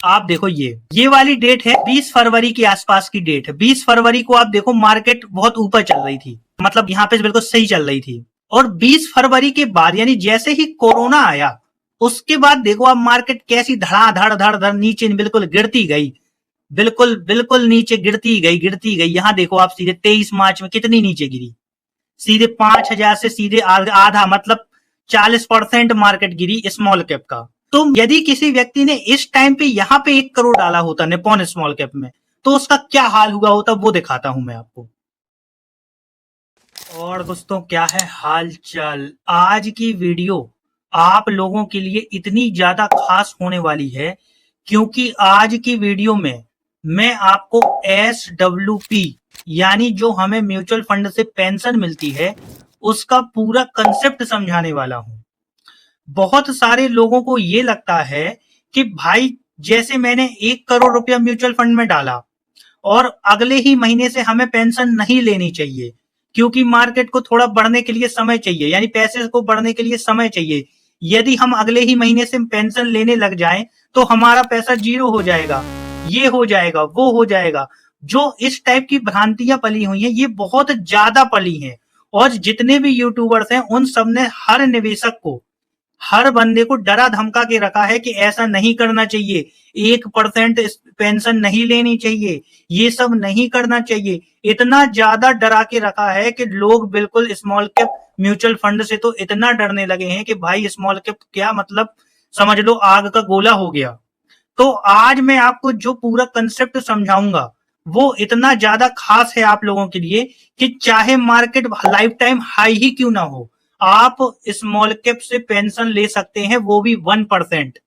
आप देखो ये वाली डेट है 20 फरवरी के आसपास की डेट है। 20 फरवरी को आप देखो मार्केट बहुत ऊपर चल रही थी, मतलब यहाँ पे बिल्कुल सही चल रही थी। और 20 फरवरी के बाद यानी जैसे ही कोरोना आया उसके बाद देखो आप मार्केट कैसी धड़ाधड़ धड़ धड़ नीचे बिल्कुल गिरती गई, बिल्कुल बिल्कुल नीचे गिरती गई। यहाँ देखो आप सीधे 23 मार्च में कितनी नीचे गिरी, सीधे 5,000 से सीधे आधा, मतलब 40% मार्केट गिरी स्मॉल कैप का। तो यदि किसी व्यक्ति ने इस टाइम पे यहाँ पे 1 करोड़ डाला होता निप्पॉन स्मॉल कैप में, तो उसका क्या हाल हुआ होता वो दिखाता हूं मैं आपको। और दोस्तों क्या है हाल चाल, आज की वीडियो आप लोगों के लिए इतनी ज्यादा खास होने वाली है क्योंकि आज की वीडियो में मैं आपको SWP यानी जो हमें म्यूचुअल फंड से पेंशन मिलती है उसका पूरा कंसेप्ट समझाने वाला हूं। बहुत सारे लोगों को ये लगता है कि भाई जैसे मैंने 1 करोड़ रुपया म्यूचुअल फंड में डाला और अगले ही महीने से हमें पेंशन नहीं लेनी चाहिए क्योंकि मार्केट को थोड़ा बढ़ने के लिए समय चाहिए, यानी पैसे को बढ़ने के लिए समय चाहिए। यदि हम अगले ही महीने से पेंशन लेने लग जाएं तो हमारा पैसा जीरो हो जाएगा, ये हो जाएगा, वो हो जाएगा। जो इस टाइप की भ्रांतियां पली हुई हैं ये बहुत ज्यादा पली हैं और जितने भी यूट्यूबर्स हैं उन सब ने हर निवेशक को, हर बंदे को डरा धमका के रखा है कि ऐसा नहीं करना चाहिए, 1% पेंशन नहीं लेनी चाहिए, ये सब नहीं करना चाहिए। इतना ज्यादा डरा के रखा है कि लोग बिल्कुल स्मॉल कैप म्यूचुअल फंड से तो इतना डरने लगे हैं कि भाई स्मॉल कैप क्या, मतलब समझ लो आग का गोला हो गया। तो आज मैं आपको जो पूरा कंसेप्ट समझाऊंगा वो इतना ज्यादा खास है आप लोगों के लिए कि चाहे मार्केट लाइफ टाइम हाई ही क्यों ना हो, आप स्मॉल कैप से पेंशन ले सकते हैं, वो भी 1%।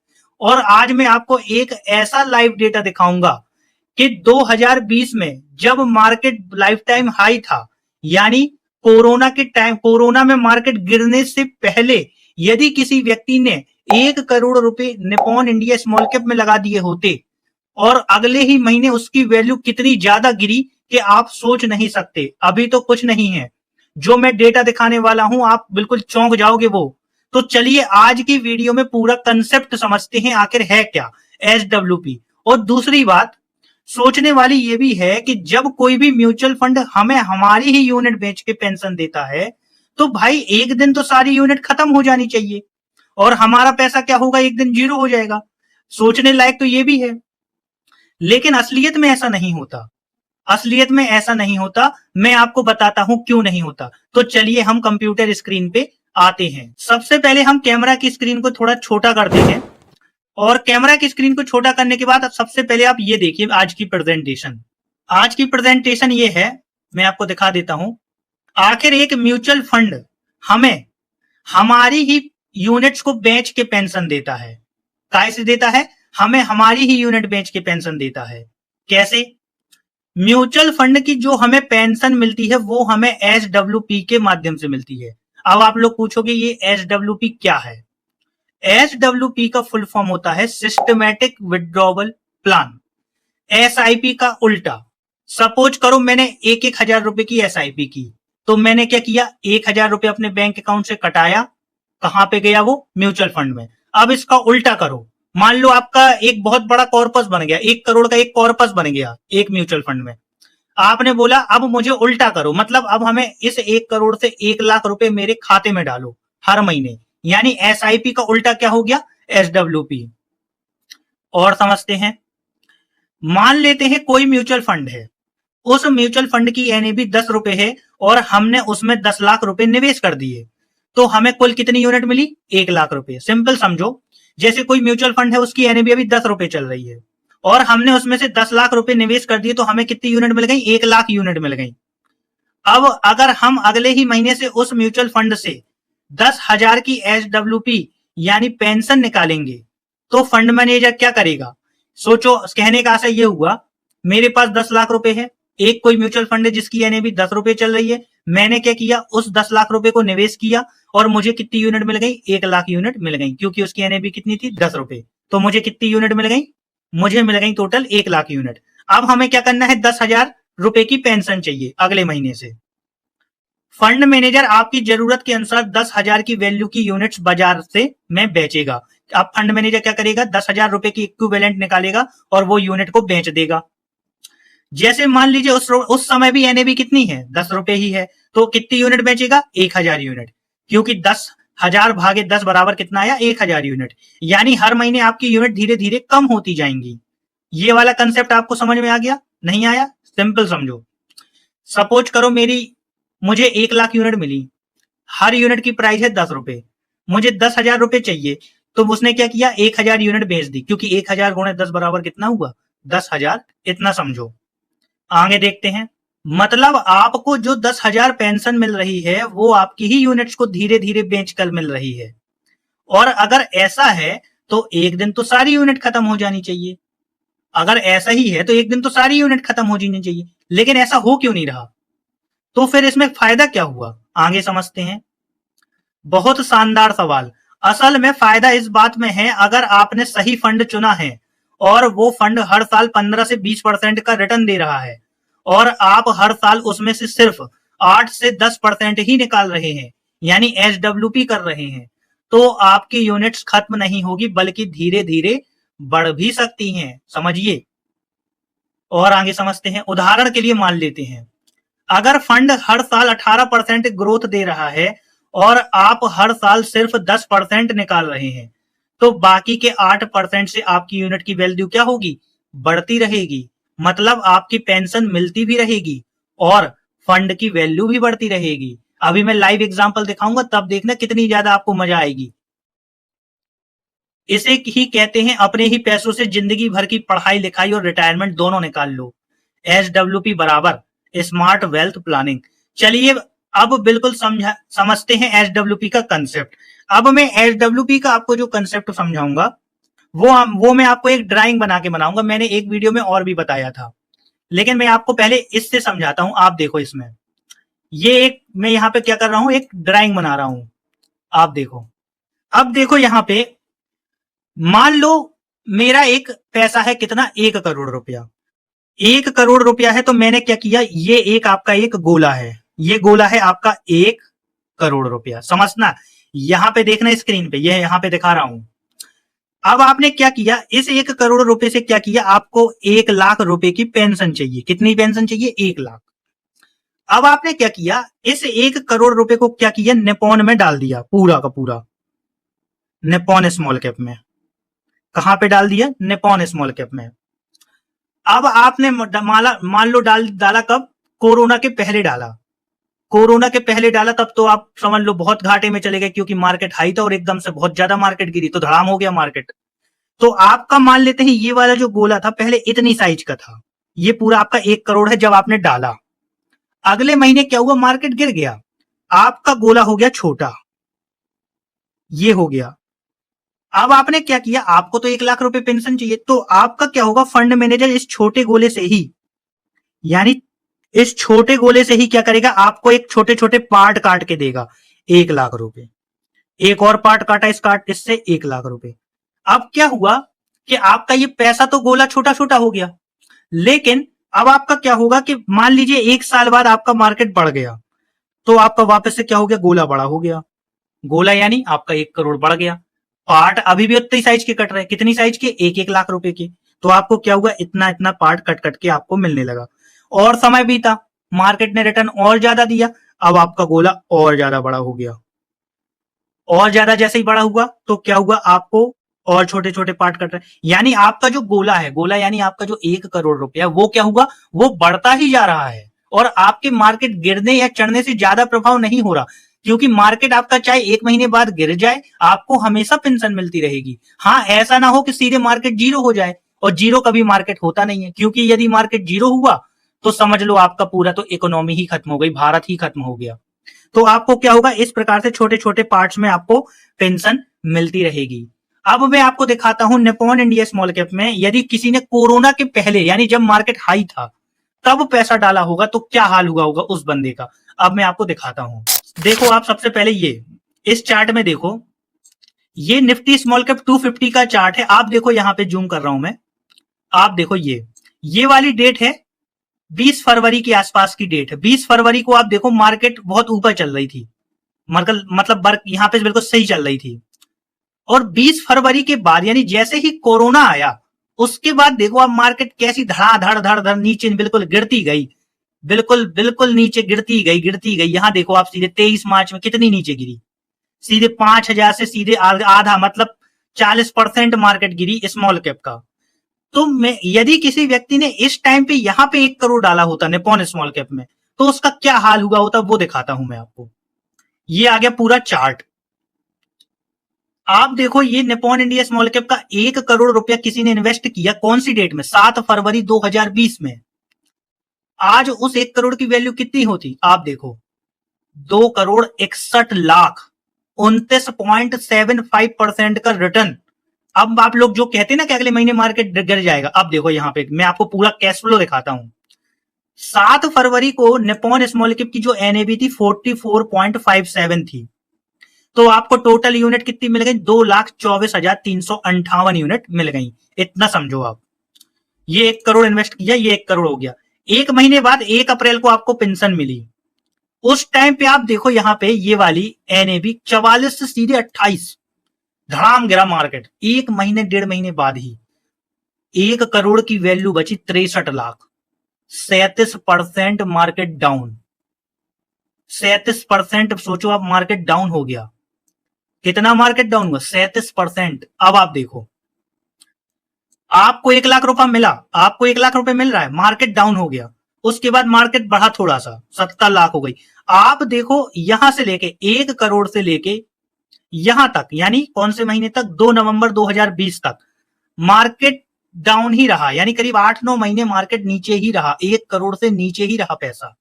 और आज मैं आपको एक ऐसा लाइव डेटा दिखाऊंगा कि 2020 में जब मार्केट लाइफ टाइम हाई था, यानी कोरोना के टाइम, कोरोना में मार्केट गिरने से पहले यदि किसी व्यक्ति ने 1 करोड़ रुपए निप्पॉन इंडिया स्मॉल कैप में लगा दिए होते और अगले ही महीने उसकी वैल्यू कितनी ज्यादा गिरी कि आप सोच नहीं सकते। अभी तो कुछ नहीं है, जो मैं डेटा दिखाने वाला हूं आप बिल्कुल चौंक जाओगे वो। तो चलिए आज की वीडियो में पूरा कंसेप्ट समझते हैं आखिर है क्या SWP। और दूसरी बात सोचने वाली ये भी है कि जब कोई भी म्यूचुअल फंड हमें हमारी ही यूनिट बेच के पेंशन देता है तो भाई एक दिन तो सारी यूनिट खत्म हो जानी चाहिए और हमारा पैसा क्या होगा, एक दिन जीरो हो जाएगा। सोचने लायक तो ये भी है, लेकिन असलियत में ऐसा नहीं होता। असलियत में ऐसा नहीं होता, मैं आपको बताता हूं क्यों नहीं होता। तो चलिए हम कंप्यूटर स्क्रीन पे आते हैं। सबसे पहले हम कैमरा की स्क्रीन को थोड़ा छोटा करते हैं और कैमरा की स्क्रीन को छोटा करने के बाद सबसे पहले आप ये देखिए आज की प्रेजेंटेशन। आज की प्रेजेंटेशन ये है, मैं आपको दिखा देता हूं। आखिर एक म्यूचुअल फंड हमें हमारी ही यूनिट्स को बेच के पेंशन देता है। कैसे देता है? हमें हमारी ही यूनिट बेच के पेंशन देता है। कैसे? म्यूचुअल फंड की जो हमें पेंशन मिलती है वो हमें SWP के माध्यम से मिलती है। अब आप लोग पूछोगे ये SWP क्या है? SWP का फुल फॉर्म होता है सिस्टमैटिक विड्रॉवल प्लान, SIP का उल्टा। सपोज करो मैंने 1,000 रुपए की SIP की, तो मैंने क्या किया, 1,000 रुपए अपने बैंक अकाउंट से कटाया, कहां पे गया वो? म्यूचुअल फंड में। अब इसका उल्टा करो, मान लो आपका एक बहुत बड़ा कॉर्पस बन गया, 1 करोड़ का एक कॉर्पस बन गया एक म्यूचुअल फंड में। आपने बोला अब मुझे उल्टा करो, मतलब अब हमें इस 1 करोड़ से 1 लाख रुपए मेरे खाते में डालो हर महीने, यानी SIP का उल्टा क्या हो गया? SWP। और समझते हैं, मान लेते हैं कोई म्यूचुअल फंड है, उस म्यूचुअल फंड की NAV 10 रुपए है और हमने उसमें 10 लाख रुपए निवेश कर दिए, तो हमें कुल कितनी यूनिट मिली? 1 लाख रुपए। सिंपल समझो, जैसे कोई म्यूचुअल फंड है उसकी NAV अभी 10 रुपए चल रही है और हमने उसमें से 10 लाख रुपए निवेश कर दिए, तो हमें कितनी यूनिट मिल गई? 1 लाख यूनिट मिल गई। अब अगर हम अगले ही महीने से उस म्यूचुअल फंड से 10,000 की SWP यानी पेंशन निकालेंगे, तो फंड मैनेजर क्या करेगा? सोचो, कहने का आशा ये हुआ मेरे पास 10 लाख रुपए है, एक कोई म्यूचुअल फंड है जिसकी NAV 10 रुपए चल रही है, मैंने क्या किया, उस 10 लाख रुपए को निवेश किया और मुझे कितनी यूनिट मिल गई? 1 लाख यूनिट मिल गई, क्योंकि उसकी NAV कितनी थी? 10 रुपए। तो मुझे कितनी यूनिट मिल गई? मुझे मिल गई टोटल 1 लाख यूनिट। अब हमें क्या करना है? 10,000 रुपए की पेंशन चाहिए अगले महीने से। फंड मैनेजर आपकी जरूरत के अनुसार 10,000 की वैल्यू की यूनिट्स बाजार से में बेचेगा। अब फंड मैनेजर क्या करेगा, 10,000 रुपए की इक्विवेलेंट निकालेगा और वो यूनिट को बेच देगा। जैसे मान लीजिए उस समय भी एनएबी कितनी है, 10 रुपए ही है, तो कितनी यूनिट बेचेगा, 1,000 यूनिट, क्योंकि 10,000 भागे 10 बराबर कितना आया, 1,000 यूनिट। यानी हर महीने आपकी यूनिट धीरे धीरे कम होती जाएंगी। ये वाला कंसेप्ट आपको समझ में आ गया, नहीं आया? सिंपल समझो। सपोज करो मुझे 1,00,000 यूनिट मिली, हर यूनिट की प्राइस है 10 रुपए, मुझे 10,000 रुपए चाहिए, तो उसने क्या किया, 1,000 यूनिट बेच दी, क्योंकि 1,000 गुणे 10 बराबर कितना हुआ, 10,000। इतना समझो। आगे देखते हैं। मतलब आपको जो 10,000 पेंशन मिल रही है वो आपकी ही यूनिट्स को धीरे धीरे बेचकर मिल रही है। और अगर ऐसा है तो एक दिन तो सारी यूनिट खत्म हो जानी चाहिए। अगर ऐसा ही है तो एक दिन तो सारी यूनिट खत्म हो जानी चाहिए, लेकिन ऐसा हो क्यों नहीं रहा? तो फिर इसमें फायदा क्या हुआ, आगे समझते हैं। बहुत शानदार सवाल। असल में फायदा इस बात में है, अगर आपने सही फंड चुना है और वो फंड हर साल 15 से 20% का रिटर्न दे रहा है और आप हर साल उसमें से सिर्फ 8 से 10% ही निकाल रहे हैं, यानी एसडब्ल्यूपी कर रहे हैं, तो आपकी यूनिट्स खत्म नहीं होगी बल्कि धीरे धीरे बढ़ भी सकती हैं। समझिए और आगे समझते हैं। उदाहरण के लिए मान लेते हैं, अगर फंड हर साल 18% ग्रोथ दे रहा है और आप हर साल सिर्फ 10% निकाल रहे हैं, तो बाकी के 8% से आपकी यूनिट की वैल्यू क्या होगी, बढ़ती रहेगी। मतलब आपकी पेंशन मिलती भी रहेगी और फंड की वैल्यू भी बढ़ती रहेगी। अभी मैं लाइव एग्जांपल दिखाऊंगा, तब देखना कितनी ज्यादा आपको मजा आएगी। इसे ही कहते हैं अपने ही पैसों से जिंदगी भर की पढ़ाई लिखाई और रिटायरमेंट दोनों निकाल लो। एसडब्ल्यूपी बराबर स्मार्ट वेल्थ प्लानिंग। चलिए अब बिल्कुल समझते हैं एसडब्ल्यूपी का कंसेप्ट। अब मैं एसडब्ल्यूपी का आपको जो कंसेप्ट समझाऊंगा वो मैं आपको एक ड्राइंग बना के बनाऊंगा। मैंने एक वीडियो में और भी बताया था, लेकिन मैं आपको पहले इससे समझाता हूं। आप देखो इसमें, मैं यहां पे क्या कर रहा हूं, एक ड्राइंग बना रहा हूं। आप देखो, अब देखो यहां पे मान लो मेरा एक पैसा है कितना, 1 करोड़ रुपया। 1 करोड़ रुपया है, तो मैंने क्या किया, ये एक आपका एक गोला है, ये गोला है आपका 1 करोड़ रुपया। समझना, यहां पे देखना स्क्रीन पे, ये यहां पे दिखा रहा हूं। अब आपने क्या किया, इस 1 करोड़ रुपए से क्या किया, आपको 1,00,000 रुपए की पेंशन चाहिए। कितनी पेंशन चाहिए, 1,00,000। अब आपने क्या किया, इस 1 करोड़ रुपए को क्या किया, निपॉन में डाल दिया, पूरा का पूरा निपॉन स्मॉल कैप में। कहां पे डाल दिया, निपॉन स्मॉल कैप में। अब आपने मान लो डाला कब, कोरोना के पहले डाला। कोरोना के पहले डाला तब तो आप समझ लो बहुत घाटे में चले गए, क्योंकि मार्केट हाई था और एकदम से बहुत ज्यादा मार्केट गिरी तो धड़ाम हो गया मार्केट। तो आपका मान लेते हैं ये वाला जो गोला था पहले इतनी साइज का था, ये पूरा आपका 1 करोड़ है जब आपने डाला। अगले महीने क्या हुआ, मार्केट गिर गया, आपका गोला हो गया छोटा, ये हो गया। अब आपने क्या किया, आपको तो 1,00,000 रुपए पेंशन चाहिए, तो आपका क्या होगा, फंड मैनेजर इस छोटे गोले से ही, यानी इस छोटे गोले से ही क्या करेगा, आपको एक छोटे छोटे पार्ट काट के देगा 1,00,000 रुपए। एक और पार्ट काटा इससे 1,00,000 रुपए। अब क्या हुआ कि आपका ये पैसा तो गोला छोटा छोटा हो गया, लेकिन अब आपका क्या होगा कि मान लीजिए 1 साल बाद आपका मार्केट बढ़ गया, तो आपका वापस से क्या हो गया, गोला बड़ा हो गया। गोला यानी आपका 1 करोड़ बढ़ गया। पार्ट अभी भी उतनी साइज के कट रहे हैं, कितनी साइज के, 1,00,000 रुपए के। तो आपको क्या हुआ, इतना इतना पार्ट कट कट के आपको मिलने लगा। और समय बीता, मार्केट ने रिटर्न और ज्यादा दिया, अब आपका गोला और ज्यादा बड़ा हो गया। और ज्यादा जैसे ही बड़ा हुआ तो क्या हुआ, आपको और छोटे छोटे पार्ट कट रहे, यानी आपका जो गोला है, गोला यानी आपका जो 1 करोड़ रुपया, वो क्या हुआ, वो बढ़ता ही जा रहा है। और आपके मार्केट गिरने या चढ़ने से ज्यादा प्रभाव नहीं हो रहा, क्योंकि मार्केट आपका चाहे 1 महीने बाद गिर जाए, आपको हमेशा पेंशन मिलती रहेगी। हाँ, ऐसा ना हो कि सीधे मार्केट जीरो हो जाए, और जीरो कभी मार्केट होता नहीं है, क्योंकि यदि मार्केट जीरो हुआ तो समझ लो आपका पूरा तो इकोनॉमी ही खत्म हो गई, भारत ही खत्म हो गया। तो आपको क्या होगा, इस प्रकार से छोटे छोटे पार्ट्स में आपको पेंशन मिलती रहेगी। अब मैं आपको दिखाता हूं निपॉन इंडिया स्मॉल कैप में, यदि किसी ने कोरोना के पहले यानी जब मार्केट हाई था तब पैसा डाला होगा तो क्या हाल हुआ होगा उस बंदे का। अब मैं आपको दिखाता हूं। देखो आप सबसे पहले ये इस चार्ट में देखो, ये निफ्टी स्मॉल कैप 250 का चार्ट है। आप देखो यहां पे जूम कर रहा हूं मैं, आप देखो ये वाली डेट है 20 फरवरी के आसपास की डेट है। 20 फरवरी को आप देखो मार्केट बहुत ऊपर चल रही थी, मतलब यहां पे बिल्कुल सही चल रही थी। और 20 फरवरी के बाद यानी जैसे ही कोरोना आया उसके बाद देखो आप मार्केट कैसी धड़ाधड़ धड़ धड़ नीचे बिल्कुल गिरती गई, बिल्कुल नीचे गिरती गई। यहां देखो आप सीधे 23 मार्च में कितनी नीचे गिरी, सीधे 5,000 से सीधे आधा मतलब 40% मार्केट गिरी स्मॉल कैप का। तो मैं यदि किसी व्यक्ति ने इस टाइम पे यहां पे 1 करोड़ डाला होता निप्पॉन स्मॉल कैप में तो उसका क्या हाल हुआ होता वो दिखाता हूं मैं आपको। ये आ गया पूरा चार्ट। आप देखो ये निप्पॉन इंडिया स्मॉल कैप का 1 करोड़ रुपया किसी ने इन्वेस्ट किया कौन सी डेट में, 7 फरवरी 2020 में। आज उस 1 करोड़ की वैल्यू कितनी होती आप देखो, 2 करोड़ 61 लाख, 29.75% का रिटर्न। अब आप लोग जो कहते हैं ना कि अगले महीने मार्केट गिर जाएगा, अब देखो यहां पे मैं आपको पूरा कैश फ्लो दिखाता हूं। 7 फरवरी को निप्पॉन स्मॉल कैप की जो एनएवी थी 44.57 थी, तो आपको टोटल यूनिट कितनी मिल गई, 2,24,358 यूनिट मिल गई। इतना समझो आप, ये 1 करोड़ इन्वेस्ट किया, ये 1 करोड़ हो गया। 1 महीने बाद 1 अप्रैल को आपको पेंशन मिली, उस टाइम पे आप देखो यहां पे ये वाली एनएबी 44 से सीधे 28, धड़ाम गिरा मार्केट। 1 महीने 1.5 महीने बाद ही 1 करोड़ की वैल्यू बची 63 लाख, 37% मार्केट डाउन। 37% सोचो आप मार्केट डाउन हो गया। कितना मार्केट डाउन हुआ, 37%। अब आप देखो आपको 1 लाख रुपया मिला, आपको 1 लाख रुपए मिल रहा है, मार्केट डाउन हो गया, उसके बाद मार्केट बढ़ा थोड़ा सा 70 लाख हो गई। आप देखो यहां से लेके 1 करोड़ से लेके यहां तक यानी कौन से महीने तक, 2 नवंबर 2020 तक मार्केट डाउन ही रहा, यानी करीब 8-9 महीने मार्केट नीचे ही रहा, 1 करोड़ से नीचे ही रहा पैसा।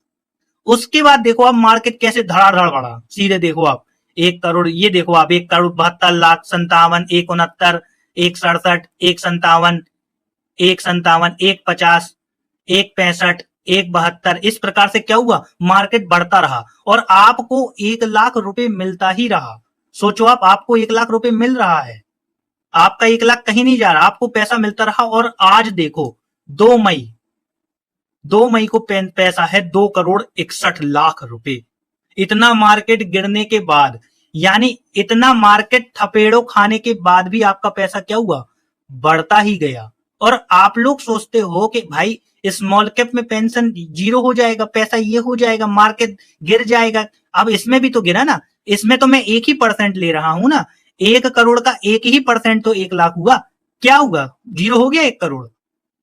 उसके बाद देखो आप मार्केट कैसे धड़ाधड़ बढ़ा, सीधे देखो आप 1 करोड़, ये देखो आप 1 करोड़ 72 लाख, 57, 169, 167, 157, 157, 150, 165, 172, इस प्रकार से क्या हुआ, मार्केट बढ़ता रहा और आपको 1 लाख रुपए मिलता ही रहा। सोचो आप, आपको 1 लाख रुपए मिल रहा है, आपका 1 लाख कहीं नहीं जा रहा, आपको पैसा मिलता रहा। और आज देखो 2 मई को पैसा है 2 करोड़ 61 लाख रुपए। इतना मार्केट गिरने के बाद, यानी इतना मार्केट थपेड़ो खाने के बाद भी आपका पैसा क्या हुआ, बढ़ता ही गया। और आप लोग सोचते हो कि भाई स्मॉल कैप में पेंशन 0 हो जाएगा, पैसा ये हो जाएगा, मार्केट गिर जाएगा। अब इसमें भी तो गिरा ना, इसमें तो मैं 1% ले रहा हूं ना, 1 करोड़ का 1% तो 1 लाख हुआ, क्या हुआ, 0 हो गया 1 करोड़।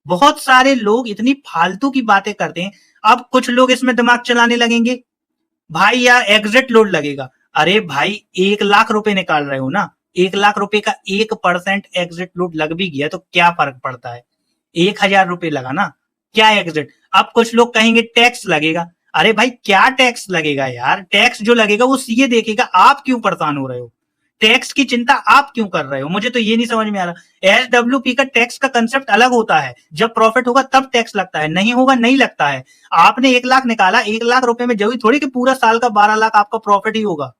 बहुत सारे लोग इतनी फालतू की बातें करते हैं। अब कुछ लोग इसमें दिमाग चलाने लगेंगे, भाई यार एग्जिट लोड लगेगा। अरे भाई 1 लाख रुपए निकाल रहे हो ना, 1 लाख रुपए का 1% एग्जिट लोड लग भी गया तो क्या फर्क पड़ता है, 1,000 रुपए लगा ना, क्या एग्जिट। अब कुछ लोग कहेंगे टैक्स लगेगा, अरे भाई क्या टैक्स लगेगा यार, टैक्स जो लगेगा वो सीए देखेगा, आप क्यों परेशान हो रहे हो, टैक्स की चिंता आप क्यों कर रहे हो, मुझे तो ये नहीं समझ में आ रहा। एसडब्ल्यूपी का टैक्स का कंसेप्ट अलग होता है, जब प्रॉफिट होगा तब टैक्स लगता है, नहीं होगा नहीं लगता है। आपने 1 लाख निकाला, 1 लाख रुपए में जरूरी थोड़ी कि पूरा साल का 12 लाख आपका प्रॉफिट ही होगा,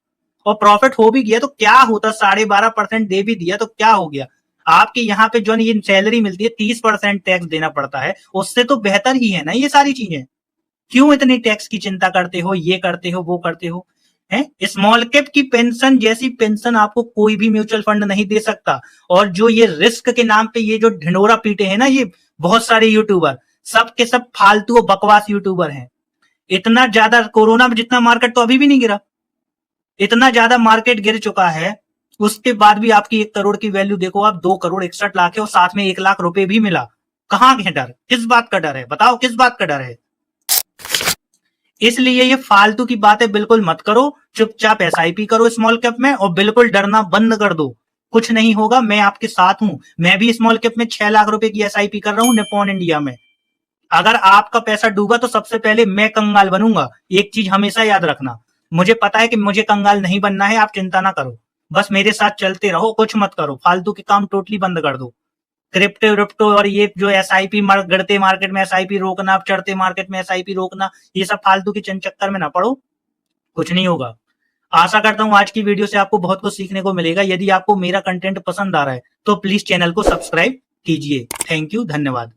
और प्रॉफिट हो भी गया तो क्या होता, 12.5% दे भी दिया तो क्या हो गया। आपके यहाँ पे जो ये सैलरी मिलती है 30% टैक्स देना पड़ता है, उससे तो बेहतर ही है ना ये सारी चीजें। क्यों इतनी टैक्स की चिंता करते हो, ये करते हो वो करते हो, है। स्मॉल कैप की पेंशन जैसी पेंशन आपको कोई भी म्यूचुअल फंड नहीं दे सकता। और जो ये रिस्क के नाम पे ये जो ढिंडोरा पीटे हैं ना ये बहुत सारे यूट्यूबर, सब के सब फालतू और बकवास यूट्यूबर हैं। इतना ज्यादा कोरोना में जितना मार्केट तो अभी भी नहीं गिरा, इतना ज्यादा मार्केट गिर चुका है, उसके बाद भी आपकी 1 करोड़ की वैल्यू देखो आप 2 करोड़ 61 लाख है, और साथ में 1 लाख रुपए भी मिला। कहां है डर, किस बात का डर है, बताओ किस बात का डर है। इसलिए ये फालतू की बातें बिल्कुल मत करो, चुपचाप एसआईपी करो स्मॉल कैप में और बिल्कुल डरना बंद कर दो, कुछ नहीं होगा, मैं आपके साथ हूं। मैं भी स्मॉल कैप में 6 लाख रुपए की एसआईपी कर रहा हूं निप्पॉन इंडिया में। अगर आपका पैसा डूबा तो सबसे पहले मैं कंगाल बनूंगा, एक चीज हमेशा याद रखना। मुझे पता है कि मुझे कंगाल नहीं बनना है, आप चिंता ना करो, बस मेरे साथ चलते रहो, कुछ मत करो, फालतू के काम टोटली बंद कर दो। क्रिप्टो और ये जो एसआईपी गिरते मार्केट में एसआईपी रोकना, चढ़ते मार्केट में एसआईपी रोकना, ये सब फालतू के चक्कर में ना पड़ो, कुछ नहीं होगा। आशा करता हूं आज की वीडियो से आपको बहुत कुछ सीखने को मिलेगा। यदि आपको मेरा कंटेंट पसंद आ रहा है तो प्लीज चैनल को सब्सक्राइब कीजिए। थैंक यू, धन्यवाद।